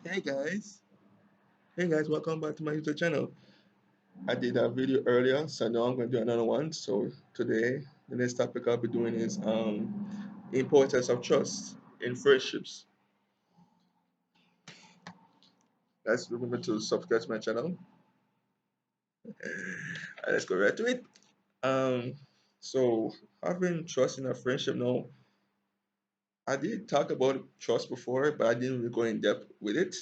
Hey guys, welcome back to my YouTube channel. I did a video earlier, so now I'm going to do another one. So today, the next topic I'll be doing is importance of trust in friendships. Guys, remember to subscribe to my channel. Let's go right to it. Um, so having trust in a friendship now, I did talk about trust before, but I didn't really go in depth with it.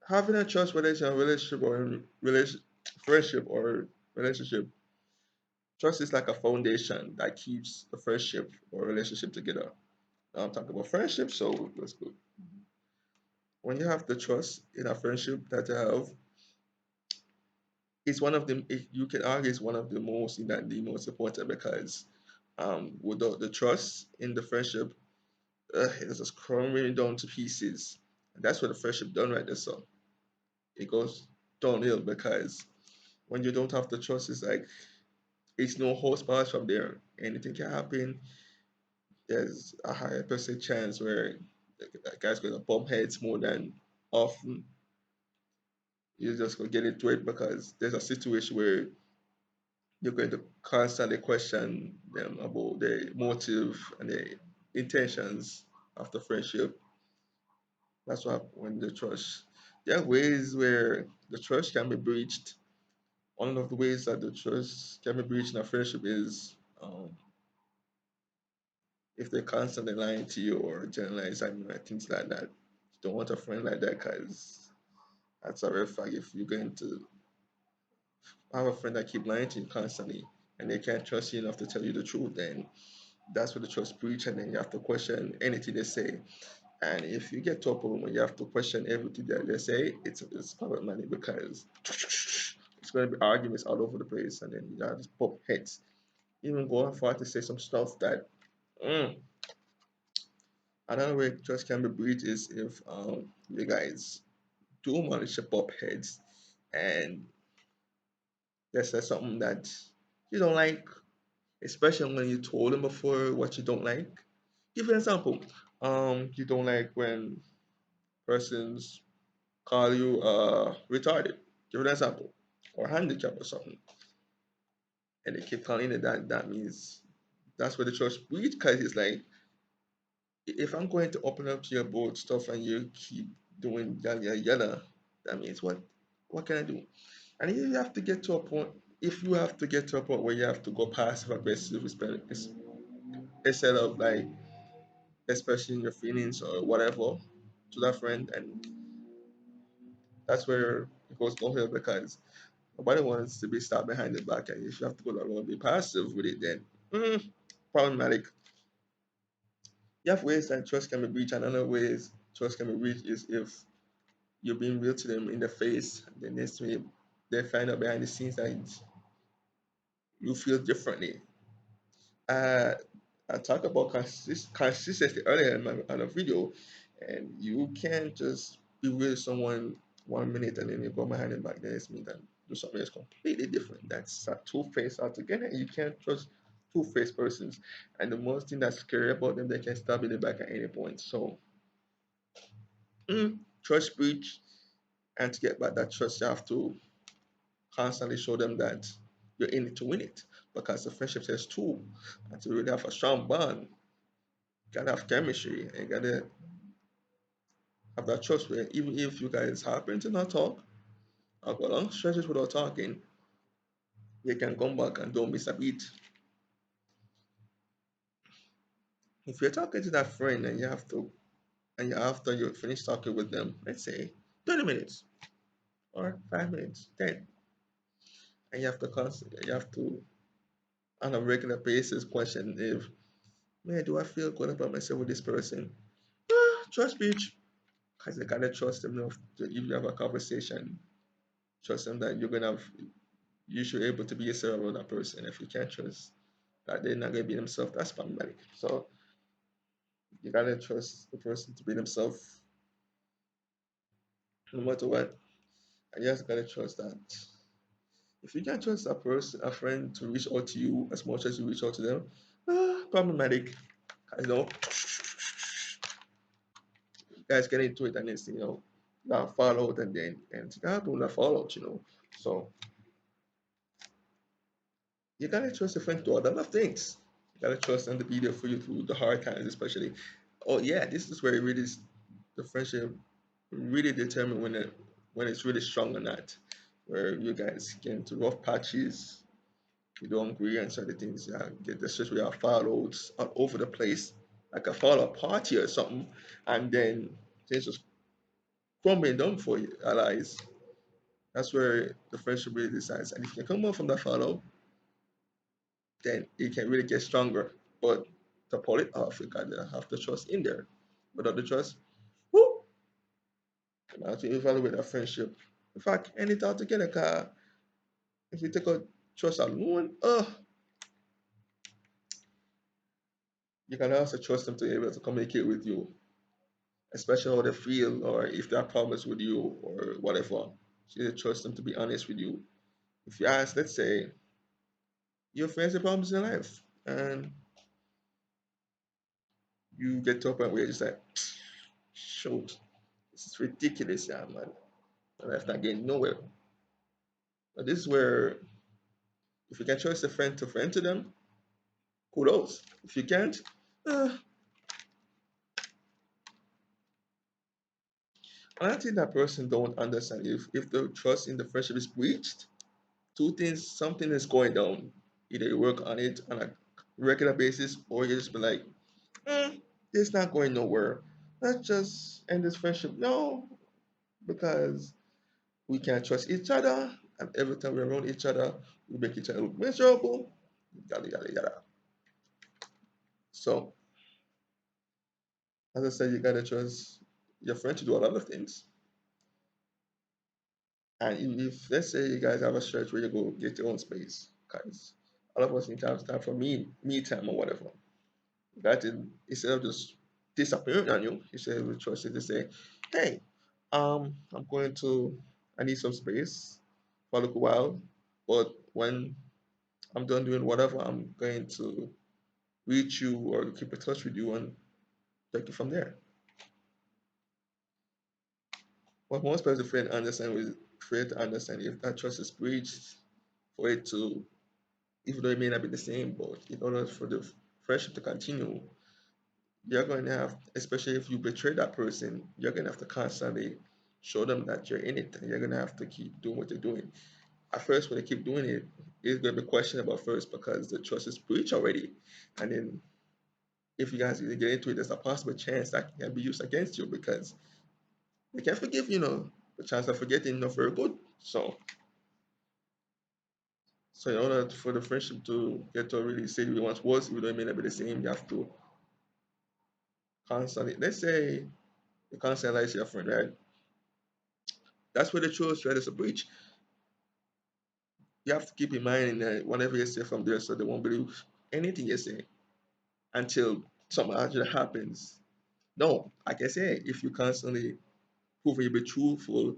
Having a trust, whether it's a relationship or friendship or relationship, trust is like a foundation that keeps a friendship or relationship together. Now I'm talking about friendship, so let's go. When you have the trust in a friendship that you have, it's one of the you can argue it's one of the most that the most important because without the trust in the friendship, it's just crumbling down to pieces. And that's what the friendship done right there. So it goes downhill because when you don't have the trust, it's like it's no horsepower from there. Anything can happen. There's a higher percent chance where that guy's gonna bump heads more than often. You're just gonna get into it because there's a situation where you're going to constantly question them about their motive and their intentions of the friendship. That's what when the trust. There are ways where the trust can be breached. One of the ways that the trust can be breached in a friendship is if they're constantly lying to you or generalizing or things like that. You don't want a friend like that because that's a red flag if you're going to have a friend that keep lying to you constantly and they can't trust you enough to tell you the truth, then that's where the trust breach and then you have to question anything they say. And if you get to a point where you have to question everything that they say, it's problematic because it's going to be arguments all over the place and then you have to pop heads. Even going far to say some stuff that mm, another way trust can be breached is if you guys do manage to pop heads and they say something that you don't like, especially when you told them before what you don't like. Give an example. You don't like when persons call you retarded. Give an example. Or handicapped or something. And they keep calling it that, that means that's where the trust breach because it's like if I'm going to open up to you about stuff and you keep doing yada yada yada, that means what can I do? And if you have to get to a point if you have to get to a point where you have to go passive aggressive instead of like expressing your feelings or whatever to that friend, and that's where it goes downhill because nobody wants to be stabbed behind the back, and if you have to go that road, be passive with it, then problematic. You have ways that trust can be breached, and another ways trust can be breached is if you're being real to them in the face, the next way they find out behind the scenes that you feel differently. Uh, I talked about consistency earlier in my video, and you can't just be with someone 1 minute and then you go behind and back the next minute and do something that's completely different. That's a two-faced altogether. You can't trust two-faced persons. And the most thing that's scary about them, they can stab in the back at any point. So, trust breach, and to get back that trust, you have to constantly show them that you're in it to win it. Because the friendship says two, and to really have a strong bond, gotta have chemistry and gotta have that trust where even if you guys happen to not talk or go long stretches without talking, you can come back and don't miss a beat. If you're talking to that friend and you have to and you after you finish talking with them, let's say 20 minutes or 5 minutes, 10, and you have to constantly you have to on a regular basis question if man, do I feel good about myself with this person? Trust beach. Because you gotta trust them enough to if you have a conversation, trust them that you're gonna have you should be able to be yourself around that person. If you can't trust that they're not gonna be themselves, that's problematic. So you gotta trust the person to be themselves no matter what. And you just gotta trust that if you can't trust a person, a friend to reach out to you as much as you reach out to them, problematic. I know guys get into it and it's that fallout and you have to that fallout, So you gotta trust your friend to a lot of things. You gotta trust them to be there for you through the hard times, especially. Oh yeah, this is where it really the friendship really determine when it's really strong or not. Where you guys get into rough patches, you don't agree on certain things, get the stress where you have fallouts all over the place, like a fallout party or something, and then things just crumbling down for you, allies. That's where the friendship really decides. And if you can come out from that fallout, then it can really get stronger. But to pull it off, you gotta have the trust in there. Without the trust, whoo, you have to evaluate that friendship. In fact, any thought together, cause if you take a trust alone, you can also trust them to be able to communicate with you, especially how they feel or if there are problems with you or whatever. So you trust them to be honest with you. If you ask, let's say, you're facing problems in life and you get to a point where you're just like, shoot, this is ridiculous, yeah, man. My life's not getting nowhere. But this is where, if you can trust a friend to them, kudos. If you can't, uh, and I think that person don't understand if the trust in the friendship is breached, two things, something is going down. Either you work on it on a regular basis or you just be like, mm, it's not going nowhere. Let's just end this friendship. No, because we can't trust each other, and every time we're around each other, we make each other look miserable. Yada yada yada. So, as I said, you gotta trust your friend to do a lot of things. And if let's say you guys have a stretch where you go get your own space, because all of us need to have time for me time or whatever. That is, instead of just disappearing on you, you should have trust it to say, hey, I'm going to, I need some space for a little while, but when I'm done doing whatever, I'm going to reach you or keep in touch with you and take it from there. What most people fail to understand is fail to understand if that trust is breached, for it to, even though it may not be the same, but in order for the friendship to continue, you're going to have, especially if you betray that person, you're going to have to constantly show them that you're in it. And you're going to have to keep doing what you're doing. At first, when they keep doing it, it's going to be questionable first because the trust is breached already. And then if you guys really get into it, there's a possible chance that can be used against you because they can't forgive, the chance of forgetting not very good. So in order for the friendship to get to really say what it once was, even though it may not be the same, you have to constantly, let's say you constantly lie to your friend, right? That's where the trust right is a breach. You have to keep in mind that whatever you say from there, so they won't believe anything you say until something actually happens. No, like I say, if you constantly prove you be truthful,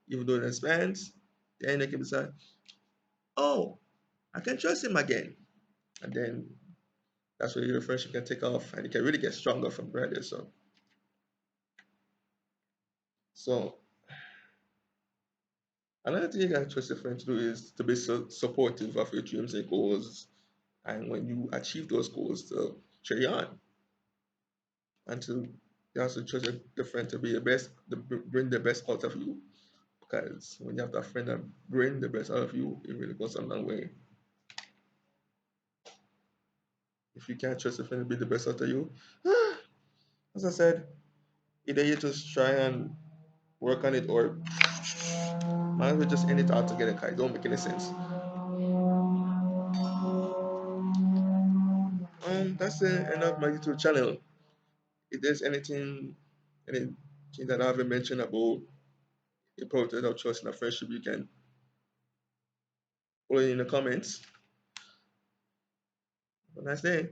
even though it expands, then they can decide, oh, I can trust him again. And then that's where your friendship can take off and it can really get stronger from there. So another thing you can trust your friend to do is to be supportive of your dreams and goals. And when you achieve those goals, to carry on and to you also trust your friend to be the best, to bring the best out of you. Because when you have that friend that bring the best out of you, it really goes a long way. If you can't trust a friend to be the best out of you, as I said, either you just try and work on it or might as well just end it all together because it don't make any sense. That's the end of my YouTube channel. If there's anything that I haven't mentioned about the importance of trust in a friendship, you can put it in the comments. Have a nice day.